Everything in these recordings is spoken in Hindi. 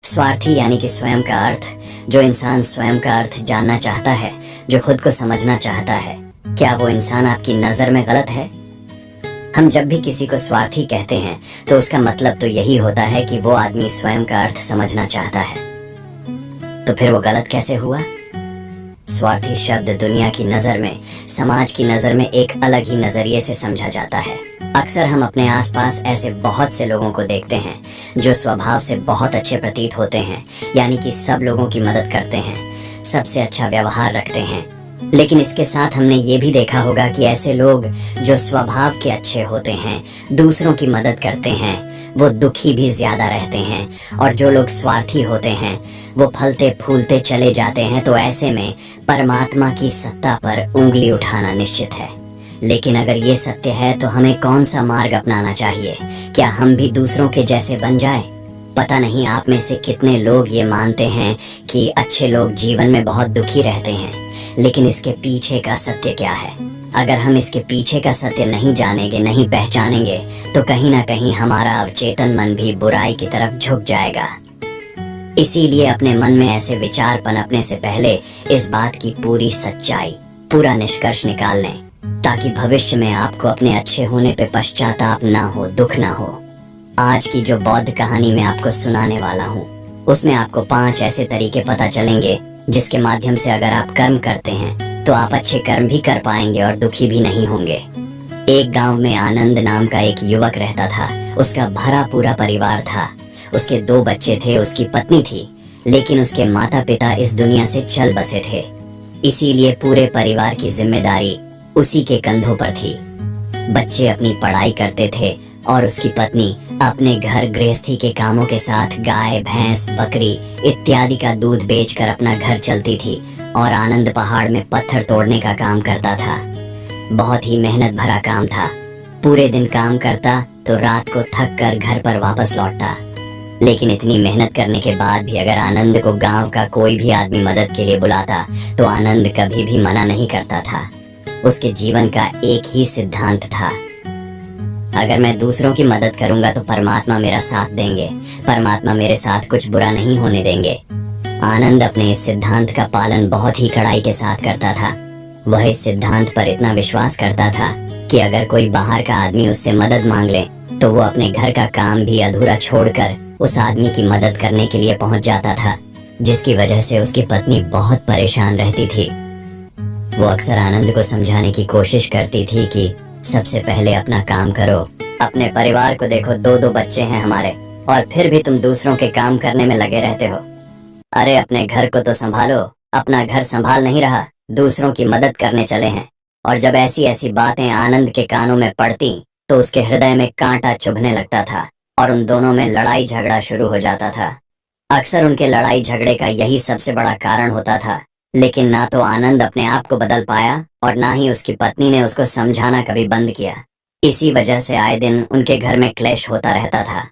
स्वार्थी यानी कि स्वयं का अर्थ। जो इंसान स्वयं का अर्थ जानना चाहता है, जो खुद को समझना चाहता है, क्या वो इंसान आपकी नजर में गलत है? हम जब भी किसी को स्वार्थी कहते हैं तो उसका मतलब तो यही होता है कि वो आदमी स्वयं का अर्थ समझना चाहता है। तो फिर वो गलत कैसे हुआ? स्वार्थी शब्द दुनिया की नजर में, समाज की नजर में एक अलग ही नजरिए से समझा जाता है। अक्सर हम अपने आसपास ऐसे बहुत से लोगों को देखते हैं जो स्वभाव से बहुत अच्छे प्रतीत होते हैं, यानी कि सब लोगों की मदद करते हैं, सबसे अच्छा व्यवहार रखते हैं। लेकिन इसके साथ हमने ये भी देखा होगा कि ऐसे लोग जो स्वभाव के अच्छे होते हैं, दूसरों की मदद करते हैं, वो दुखी भी ज्यादा रहते हैं। और जो लोग स्वार्थी होते हैं वो फलते फूलते चले जाते हैं। तो ऐसे में परमात्मा की सत्ता पर उंगली उठाना निश्चित है। लेकिन अगर ये सत्य है तो हमें कौन सा मार्ग अपनाना चाहिए? क्या हम भी दूसरों के जैसे बन जाएं? पता नहीं आप में से कितने लोग ये मानते हैं कि अच्छे लोग जीवन में बहुत दुखी रहते हैं, लेकिन इसके पीछे का सत्य क्या है? अगर हम इसके पीछे का सत्य नहीं जानेंगे, नहीं पहचानेंगे, तो कहीं ना कहीं हमारा अवचेतन मन भी बुराई की तरफ झुक जाएगा। इसीलिए अपने मन में ऐसे विचार पनपने से पहले इस बात की पूरी सच्चाई, पूरा निष्कर्ष निकाल लें, ताकि भविष्य में आपको अपने अच्छे होने पे पश्चाताप ना हो, दुख ना हो। आज की जो बौद्ध कहानी मैं आपको सुनाने वाला हूँ, उसमें आपको 5 ऐसे तरीके पता चलेंगे जिसके माध्यम से अगर आप कर्म करते हैं तो आप अच्छे कर्म भी कर पाएंगे और दुखी भी नहीं होंगे। एक गांव में आनंद नाम का एक युवक रहता था। उसका भरा पूरा परिवार था। उसके 2 बच्चे थे, उसकी पत्नी थी, लेकिन उसके माता पिता इस दुनिया से चल बसे थे। इसीलिए पूरे परिवार की जिम्मेदारी उसी के कंधों पर थी। बच्चे अपनी पढ़ाई करते थे और उसकी पत्नी अपने घर गृहस्थी के कामों के साथ गाय, भैंस, बकरी इत्यादि का दूध बेचकर अपना घर चलती थी और आनंद पहाड़ में पत्थर तोड़ने का काम करता था। बहुत ही मेहनत भरा काम था। पूरे दिन काम करता तो रात को थक कर घर पर वापस लौटता। लेकिन इतनी मेहनत करने के बाद भी अगर आनंद को गांव का कोई भी आदमी मदद के लिए बुलाता तो आनंद कभी भी मना नहीं करता था। उसके जीवन का एक ही सिद्धांत था, अगर मैं दूसरों की मदद करूंगा तो परमात्मा मेरा साथ देंगे, परमात्मा मेरे साथ कुछ बुरा नहीं होने देंगे। आनंद अपने इस सिद्धांत का पालन बहुत ही कड़ाई के साथ करता था। वह इस सिद्धांत पर इतना विश्वास करता था कि अगर कोई बाहर का आदमी उससे मदद मांग ले तो वो अपने घर का काम भी अधूरा छोड़कर उस आदमी की मदद करने के लिए पहुंच जाता था, जिसकी वजह से उसकी पत्नी बहुत परेशान रहती थी। वो अक्सर आनंद को समझाने की कोशिश करती थी कि सबसे पहले अपना काम करो, अपने परिवार को देखो, 2 बच्चे हैं हमारे, और फिर भी तुम दूसरों के काम करने में लगे रहते हो। अरे अपने घर को तो संभालो, अपना घर संभाल नहीं रहा, दूसरों की मदद करने चले हैं। और जब ऐसी ऐसी बातें आनंद के कानों में पड़ती तो उसके हृदय में कांटा चुभने लगता था और उन दोनों में लड़ाई झगड़ा शुरू हो जाता था। अक्सर उनके लड़ाई झगड़े का यही सबसे बड़ा कारण होता था। लेकिन ना तो आनंद अपने आप को बदल पाया और ना ही उसकी पत्नी ने उसको समझाना कभी बंद किया। इसी वजह से आए दिन उनके घर में क्लेश होता रहता था।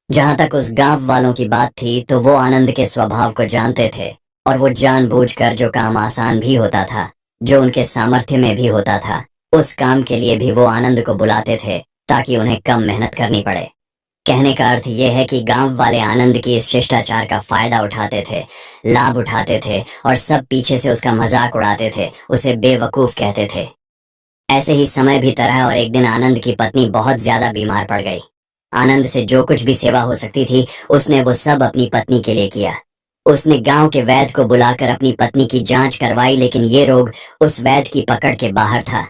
जहां तक उस गांव वालों की बात थी तो वो आनंद के स्वभाव को जानते थे और वो जानबूझकर जो काम आसान भी होता था, जो उनके सामर्थ्य में भी होता था, उस काम के लिए भी वो आनंद को बुलाते थे ताकि उन्हें कम मेहनत करनी पड़े। कहने का अर्थ यह है कि गांव वाले आनंद की इस शिष्टाचार का फायदा उठाते थे, लाभ उठाते थे और सब पीछे से उसका मजाक उड़ाते थे, उसे बेवकूफ कहते थे। ऐसे ही समय भी तरह और एक दिन आनंद की पत्नी बहुत ज्यादा बीमार पड़ गई। आनंद से जो कुछ भी सेवा हो सकती थी उसने वो सब अपनी पत्नी के लिए किया। उसने गांव के वैद्य को बुलाकर अपनी पत्नी की जांच करवाई, लेकिन ये रोग उस वैद्य की पकड़ के बाहर था।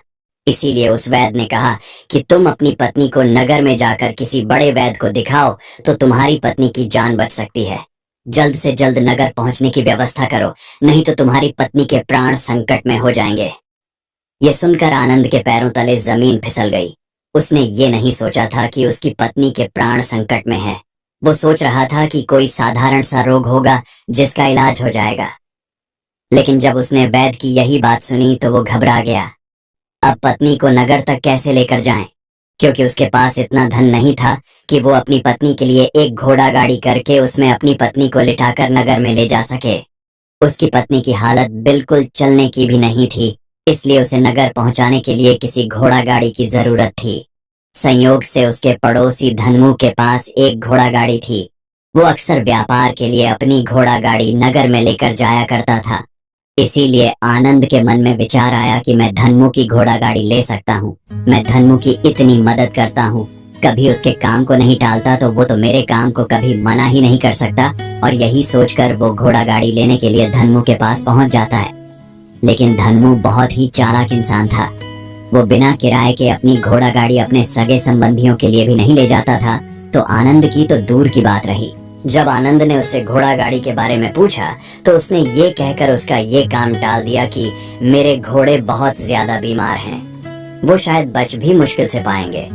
इसीलिए उस वैद्य ने कहा कि तुम अपनी पत्नी को नगर में जाकर किसी बड़े वैद्य को दिखाओ तो तुम्हारी पत्नी की जान बच सकती है। जल्द से जल्द नगर पहुंचने की व्यवस्था करो, नहीं तो तुम्हारी पत्नी के प्राण संकट में हो जाएंगे। ये सुनकर आनंद के पैरों तले जमीन फिसल गई। उसने ये नहीं सोचा था कि उसकी पत्नी के प्राण संकट में है। वो सोच रहा था कि कोई साधारण सा रोग होगा जिसका इलाज हो जाएगा। लेकिन जब उसने वैद्य की यही बात सुनी तो वो घबरा गया। अब पत्नी को नगर तक कैसे लेकर जाएं? क्योंकि उसके पास इतना धन नहीं था कि वो अपनी पत्नी के लिए एक घोड़ा गाड़ी करके उसमें अपनी पत्नी को लिटाकर नगर में ले जा सके। उसकी पत्नी की हालत बिल्कुल चलने की भी नहीं थी, इसलिए उसे नगर पहुंचाने के लिए किसी घोड़ा गाड़ी की जरूरत थी। संयोग से उसके पड़ोसी धनमू के पास एक घोड़ा गाड़ी थी। वो अक्सर व्यापार के लिए अपनी घोड़ा गाड़ी नगर में लेकर जाया करता था। इसीलिए आनंद के मन में विचार आया कि मैं धन्मू की घोड़ा गाड़ी ले सकता हूँ। मैं धन्मू की इतनी मदद करता हूँ, कभी उसके काम को नहीं टालता, तो वो तो मेरे काम को कभी मना ही नहीं कर सकता। और यही सोचकर वो घोड़ा गाड़ी लेने के लिए धन्मू के पास पहुंच जाता है। लेकिन धन्मू बहुत ही चालाक इंसान था। वो बिना किराए के अपनी घोड़ा गाड़ी अपने सगे संबंधियों के लिए भी नहीं ले जाता था, तो आनंद की तो दूर की बात रही। जब आनंद ने उससे घोड़ा गाड़ी के बारे में पूछा तो उसने ये कहकर उसका ये काम टाल दिया कि मेरे घोड़े बहुत ज्यादा बीमार हैं, वो शायद बच भी मुश्किल से पाएंगे।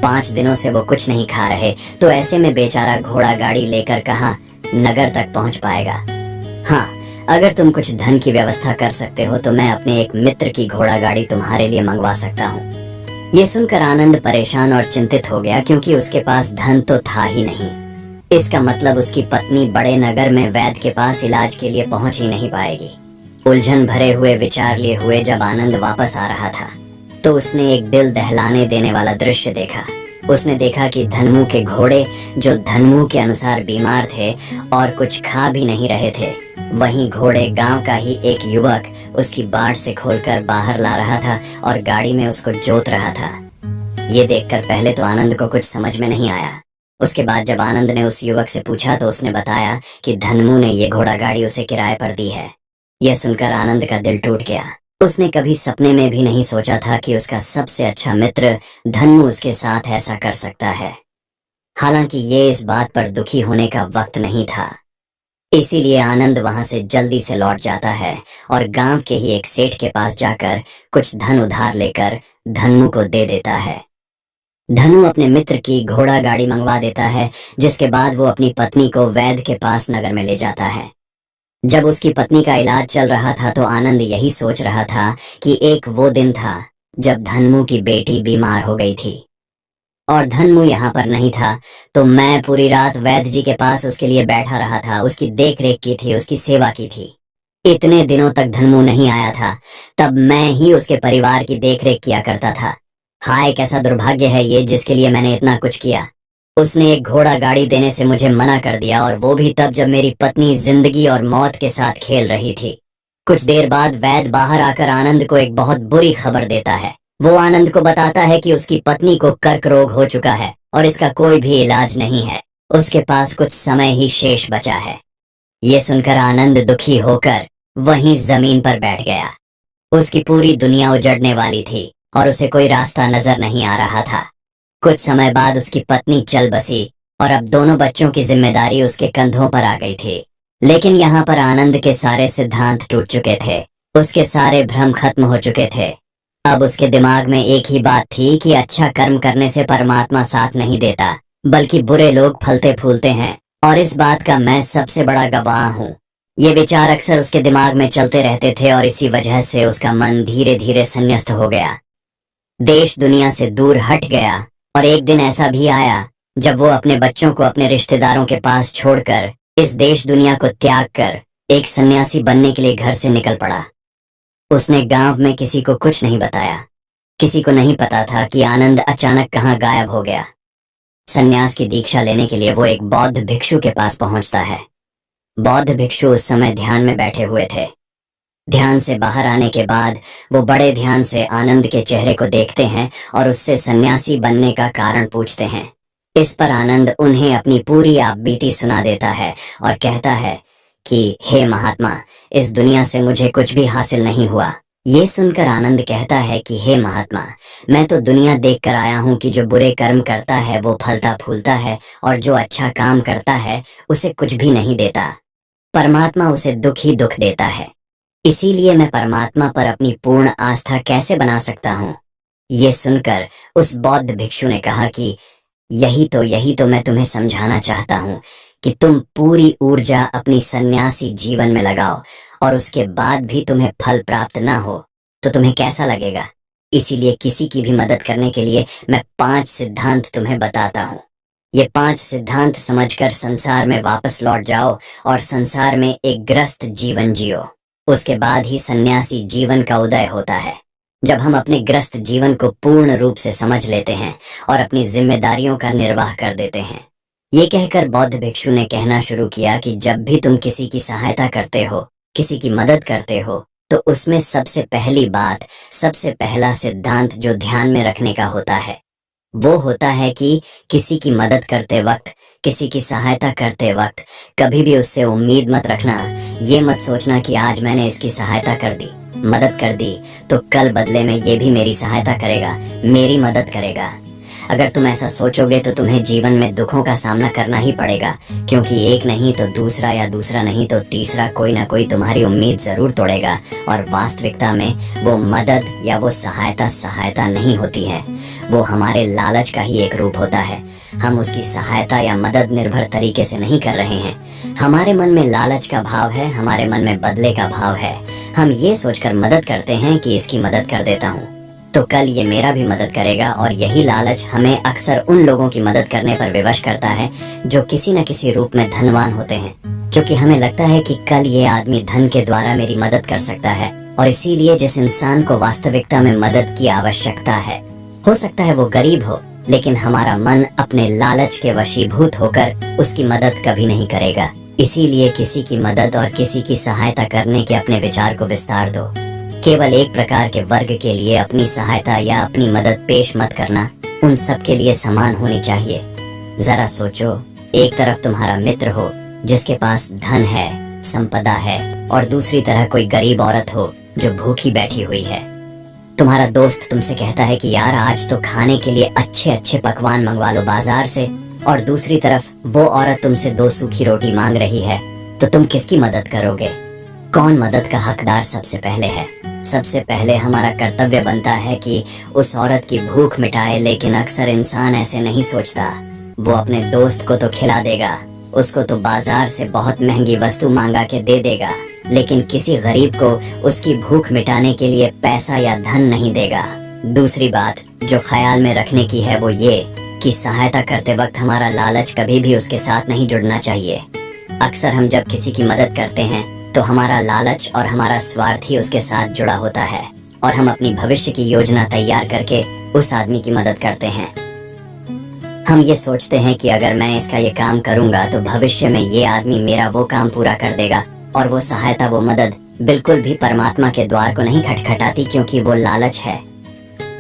5 दिनों से वो कुछ नहीं खा रहे, तो ऐसे में बेचारा घोड़ा गाड़ी लेकर कहाँ नगर तक पहुंच पाएगा। हाँ, अगर तुम कुछ धन की व्यवस्था कर सकते हो तो मैं अपने एक मित्र की घोड़ा गाड़ी तुम्हारे लिए मंगवा सकता हूँ। ये सुनकर आनंद परेशान और चिंतित हो गया, क्योंकि उसके पास धन तो था ही नहीं। इसका मतलब उसकी पत्नी बड़े नगर में वैद्य के पास इलाज के लिए पहुंच ही नहीं पाएगी। उलझन भरे हुए विचार लिए हुए जब आनंद वापस आ रहा था तो उसने एक दिल दहलाने देने वाला दृश्य देखा। उसने देखा कि धन्मू के घोड़े, जो धन्मू के अनुसार बीमार थे और कुछ खा भी नहीं रहे थे, वहीं घोड़े गांव का ही एक युवक उसकी बाट से खोलकर बाहर ला रहा था और गाड़ी में उसको जोत रहा था। ये देखकर पहले तो आनंद को कुछ समझ में नहीं आया। उसके बाद जब आनंद ने उस युवक से पूछा तो उसने बताया कि धन्मू ने ये घोड़ा गाड़ी उसे किराए पर दी है। यह सुनकर आनंद का दिल टूट गया। उसने कभी सपने में भी नहीं सोचा था कि उसका सबसे अच्छा मित्र धन्मू उसके साथ ऐसा कर सकता है। हालांकि ये इस बात पर दुखी होने का वक्त नहीं था। इसीलिए आनंद वहां से जल्दी से लौट जाता है और गांव के ही एक सेठ के पास जाकर कुछ धन उधार लेकर धन्मू को दे देता है। धनु अपने मित्र की घोड़ा गाड़ी मंगवा देता है, जिसके बाद वो अपनी पत्नी को वैद्य के पास नगर में ले जाता है। जब उसकी पत्नी का इलाज चल रहा था तो आनंद यही सोच रहा था कि एक वो दिन था जब धन्मू की बेटी बीमार हो गई थी और धन्मू यहाँ पर नहीं था, तो मैं पूरी रात वैद्य जी के पास उसके लिए बैठा रहा था, उसकी देख रेख की थी, उसकी सेवा की थी। इतने दिनों तक धन्मू नहीं आया था, तब मैं ही उसके परिवार की देख रेख किया करता था। हाय, कैसा दुर्भाग्य है ये जिसके लिए मैंने इतना कुछ किया। उसने एक घोड़ा गाड़ी देने से मुझे मना कर दिया, और वो भी तब जब मेरी पत्नी जिंदगी और मौत के साथ खेल रही थी। कुछ देर बाद वैद्य बाहर आकर आनंद को एक बहुत बुरी खबर देता है। वो आनंद को बताता है कि उसकी पत्नी को कर्क रोग हो चुका है और इसका कोई भी इलाज नहीं है। उसके पास कुछ समय ही शेष बचा है। ये सुनकर आनंद दुखी होकर वहीं जमीन पर बैठ गया। उसकी पूरी दुनिया उजड़ने वाली थी और उसे कोई रास्ता नजर नहीं आ रहा था। कुछ समय बाद उसकी पत्नी चल बसी और अब दोनों बच्चों की जिम्मेदारी उसके कंधों पर आ गई थी। लेकिन यहाँ पर आनंद के सारे सिद्धांत टूट चुके थे, उसके सारे भ्रम खत्म हो चुके थे। अब उसके दिमाग में एक ही बात थी कि अच्छा कर्म करने से परमात्मा साथ नहीं देता, बल्कि बुरे लोग फलते फूलते हैं, और इस बात का मैं सबसे बड़ा गवाह हूँ। ये विचार अक्सर उसके दिमाग में चलते रहते थे और इसी वजह से उसका मन धीरे धीरे संन्यस्त हो गया, देश दुनिया से दूर हट गया। और एक दिन ऐसा भी आया जब वो अपने बच्चों को अपने रिश्तेदारों के पास छोड़कर इस देश दुनिया को त्याग कर एक सन्यासी बनने के लिए घर से निकल पड़ा। उसने गांव में किसी को कुछ नहीं बताया। किसी को नहीं पता था कि आनंद अचानक कहाँ गायब हो गया। सन्यास की दीक्षा लेने के लिए वो एक बौद्ध भिक्षु के पास पहुंचता है। बौद्ध भिक्षु उस समय ध्यान में बैठे हुए थे। ध्यान से बाहर आने के बाद वो बड़े ध्यान से आनंद के चेहरे को देखते हैं और उससे सन्यासी बनने का कारण पूछते हैं। इस पर आनंद उन्हें अपनी पूरी आपबीती सुना देता है और कहता है कि हे महात्मा, इस दुनिया से मुझे कुछ भी हासिल नहीं हुआ। ये सुनकर आनंद कहता है कि हे महात्मा, मैं तो दुनिया देख कर आया हूँ कि जो बुरे कर्म करता है वो फलता फूलता है, और जो अच्छा काम करता है उसे कुछ भी नहीं देता। परमात्मा उसे दुख ही दुख देता है। इसीलिए मैं परमात्मा पर अपनी पूर्ण आस्था कैसे बना सकता हूँ। ये सुनकर उस बौद्ध भिक्षु ने कहा कि यही तो मैं तुम्हें समझाना चाहता हूँ कि तुम पूरी ऊर्जा अपनी सन्यासी जीवन में लगाओ और उसके बाद भी तुम्हें फल प्राप्त ना हो तो तुम्हें कैसा लगेगा। इसीलिए किसी की भी मदद करने के लिए मैं 5 सिद्धांत तुम्हें बताता हूँ। ये 5 सिद्धांत समझकर संसार में वापस लौट जाओ और संसार में एक ग्रस्त जीवन जियो। उसके बाद ही सन्यासी जीवन का उदय होता है। जब हम अपने ग्रस्त जीवन को पूर्ण रूप से समझ लेते हैं और अपनी जिम्मेदारियों का निर्वाह कर देते हैं, ये कहकर बौद्ध भिक्षु ने कहना शुरू किया कि जब भी तुम किसी की सहायता करते हो, किसी की मदद करते हो, तो उसमें सबसे पहली बात, सबसे पहला सिद्धांत जो ध्यान में रखने का होता है वो होता है कि किसी की मदद करते वक्त, किसी की सहायता करते वक्त कभी भी उससे उम्मीद मत रखना। ये मत सोचना कि आज मैंने इसकी सहायता कर दी, मदद कर दी, तो कल बदले में ये भी मेरी सहायता करेगा, मेरी मदद करेगा। अगर तुम ऐसा सोचोगे तो तुम्हें जीवन में दुखों का सामना करना ही पड़ेगा, क्योंकि एक नहीं तो दूसरा, या दूसरा नहीं तो तीसरा कोई ना कोई तुम्हारी उम्मीद जरूर तोड़ेगा। और वास्तविकता में वो मदद या वो सहायता नहीं होती है, वो हमारे लालच का ही एक रूप होता है। हम उसकी सहायता या मदद निर्भर तरीके से नहीं कर रहे हैं। हमारे मन में लालच का भाव है, हमारे मन में बदले का भाव है। हम ये सोचकर मदद करते हैं कि इसकी मदद कर देता हूँ तो कल ये मेरा भी मदद करेगा, और यही लालच हमें अक्सर उन लोगों की मदद करने पर विवश करता है जो किसी न किसी रूप में धनवान होते हैं, क्योंकि हमें लगता है कि कल ये आदमी धन के द्वारा मेरी मदद कर सकता है। और इसीलिए जिस इंसान को वास्तविकता में मदद की आवश्यकता है, हो सकता है वो गरीब हो, लेकिन हमारा मन अपने लालच के वशीभूत होकर उसकी मदद कभी नहीं करेगा। इसीलिए किसी की मदद और किसी की सहायता करने के अपने विचार को विस्तार दो। केवल एक प्रकार के वर्ग के लिए अपनी सहायता या अपनी मदद पेश मत करना, उन सब के लिए समान होनी चाहिए। जरा सोचो, एक तरफ तुम्हारा मित्र हो जिसके पास धन है, संपदा है, और दूसरी तरह कोई गरीब औरत हो जो भूखी बैठी हुई है। तुम्हारा दोस्त तुमसे कहता है कि यार आज तो खाने के लिए अच्छे अच्छे पकवान मंगवा लो बाजार से, और दूसरी तरफ वो औरत तुमसे 2 सूखी रोटी मांग रही है, तो तुम किसकी मदद करोगे? कौन मदद का हकदार सबसे पहले है? सबसे पहले हमारा कर्तव्य बनता है कि उस औरत की भूख मिटाए, लेकिन अक्सर इंसान ऐसे नहीं सोचता। वो अपने दोस्त को तो खिला देगा, उसको तो बाजार से बहुत महंगी वस्तु मांगा के दे देगा, लेकिन किसी गरीब को उसकी भूख मिटाने के लिए पैसा या धन नहीं देगा। दूसरी बात जो ख्याल में रखने की है वो ये कि सहायता करते वक्त हमारा लालच कभी भी उसके साथ नहीं जुड़ना चाहिए। अक्सर हम जब किसी की मदद करते हैं तो हमारा लालच और हमारा स्वार्थ ही उसके साथ जुड़ा होता है, और हम अपनी भविष्य की योजना तैयार करके उस आदमी की मदद करते हैं। हम ये सोचते हैं कि अगर मैं इसका ये काम करूंगा तो भविष्य में ये आदमी मेरा वो काम पूरा कर देगा, और वो सहायता, वो मदद बिल्कुल भी परमात्मा के द्वार को नहीं खटखटाती, क्योंकि वो लालच है।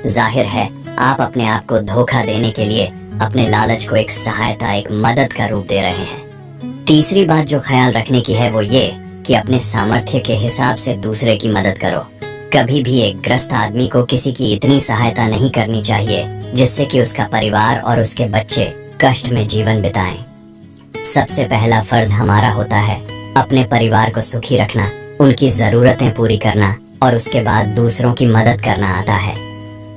जाहिर है आप अपने आप को धोखा देने के लिए अपने लालच को एक सहायता, एक मदद का रूप दे रहे हैं। तीसरी बात जो ख्याल रखने की है वो ये कि अपने सामर्थ्य के हिसाब से दूसरे की मदद करो। कभी भी एक ग्रस्त आदमी को किसी की इतनी सहायता नहीं करनी चाहिए जिससे कि उसका परिवार और उसके बच्चे कष्ट में जीवन बिताएं। सबसे पहला फर्ज हमारा होता है अपने परिवार को सुखी रखना, उनकी जरूरतें पूरी करना, और उसके बाद दूसरों की मदद करना आता है।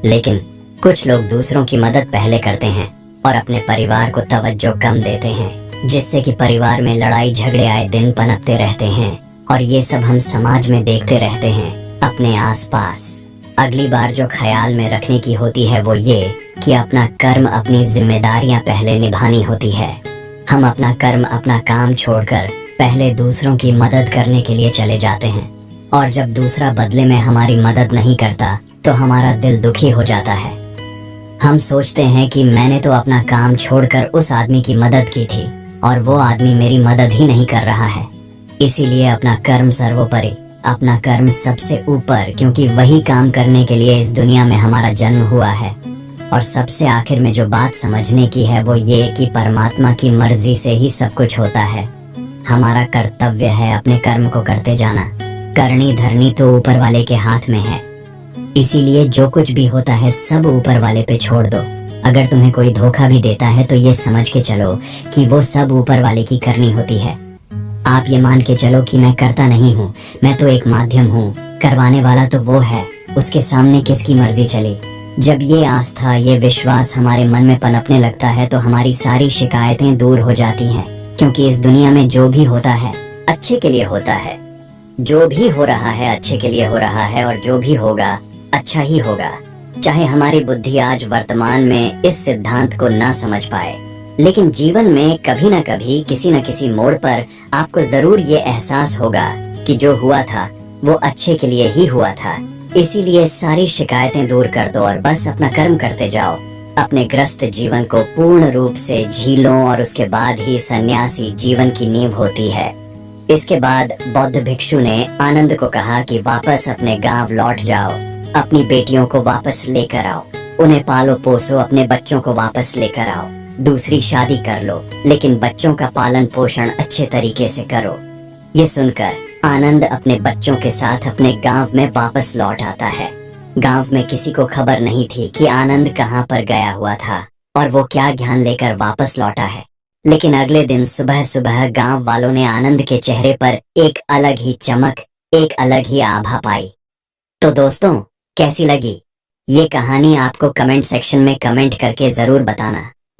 लेकिन कुछ लोग दूसरों की मदद पहले करते हैं और अपने परिवार को तवज्जो कम देते हैं, जिससे कि परिवार में लड़ाई झगड़े आए दिन पनपते रहते हैं, और ये सब हम समाज में देखते रहते हैं अपने आसपास। अगली बार जो ख्याल में रखने की होती है वो ये कि अपना कर्म, अपनी जिम्मेदारियां पहले निभानी होती है। हम अपना कर्म, अपना काम छोड़कर पहले दूसरों की मदद करने के लिए चले जाते हैं, और जब दूसरा बदले में हमारी मदद नहीं करता तो हमारा दिल दुखी हो जाता है। हम सोचते हैं कि मैंने तो अपना काम छोड़कर उस आदमी की मदद की थी और वो आदमी मेरी मदद ही नहीं कर रहा है। इसीलिए अपना कर्म सर्वोपरि, अपना कर्म सबसे ऊपर, क्योंकि वही काम करने के लिए इस दुनिया में हमारा जन्म हुआ है। और सबसे आखिर में जो बात समझने की है वो ये कि परमात्मा की मर्जी से ही सब कुछ होता है। हमारा कर्तव्य है अपने कर्म को करते जाना। करनी धरनी तो ऊपर वाले के हाथ में है, इसीलिए जो कुछ भी होता है सब ऊपर वाले पे छोड़ दो। अगर तुम्हें कोई धोखा भी देता है तो ये समझ के चलो कि वो सब ऊपर वाले की करनी होती है। आप ये मान के चलो कि मैं करता नहीं हूँ, मैं तो एक माध्यम हूँ, करवाने वाला तो वो है, उसके सामने किसकी मर्जी चले। जब ये आस्था, ये विश्वास हमारे मन में पनपने लगता है तो हमारी सारी शिकायतें दूर हो जाती हैं, क्योंकि इस दुनिया में जो भी होता है अच्छे के लिए होता है। जो भी हो रहा है अच्छे के लिए हो रहा है, और जो भी होगा अच्छा ही होगा। चाहे हमारी बुद्धि आज वर्तमान में इस सिद्धांत को ना समझ पाए, लेकिन जीवन में कभी न कभी किसी न किसी मोड़ पर आपको जरूर ये एहसास होगा कि जो हुआ था वो अच्छे के लिए ही हुआ था। इसीलिए सारी शिकायतें दूर कर दो और बस अपना कर्म करते जाओ। अपने ग्रस्त जीवन को पूर्ण रूप से झीलों और उसके बाद ही सन्यासी जीवन की नींव होती है। इसके बाद बौद्ध भिक्षु ने आनंद को कहा कि वापस अपने गांव लौट जाओ, अपनी बेटियों को वापस लेकर आओ, उन्हें पालो पोसो, अपने बच्चों को वापस लेकर आओ, दूसरी शादी कर लो, लेकिन बच्चों का पालन पोषण अच्छे तरीके से करो। ये सुनकर आनंद अपने बच्चों के साथ अपने गांव में वापस लौट आता है। गांव में किसी को खबर नहीं थी कि आनंद कहां पर गया हुआ था और वो क्या ज्ञान लेकर वापस लौटा है। लेकिन अगले दिन सुबह सुबह गांव वालों ने आनंद के चेहरे पर एक अलग ही चमक, एक अलग ही आभा पाई। तो दोस्तों, कैसी लगी ये कहानी आपको कमेंट सेक्शन में कमेंट करके जरूर बताना।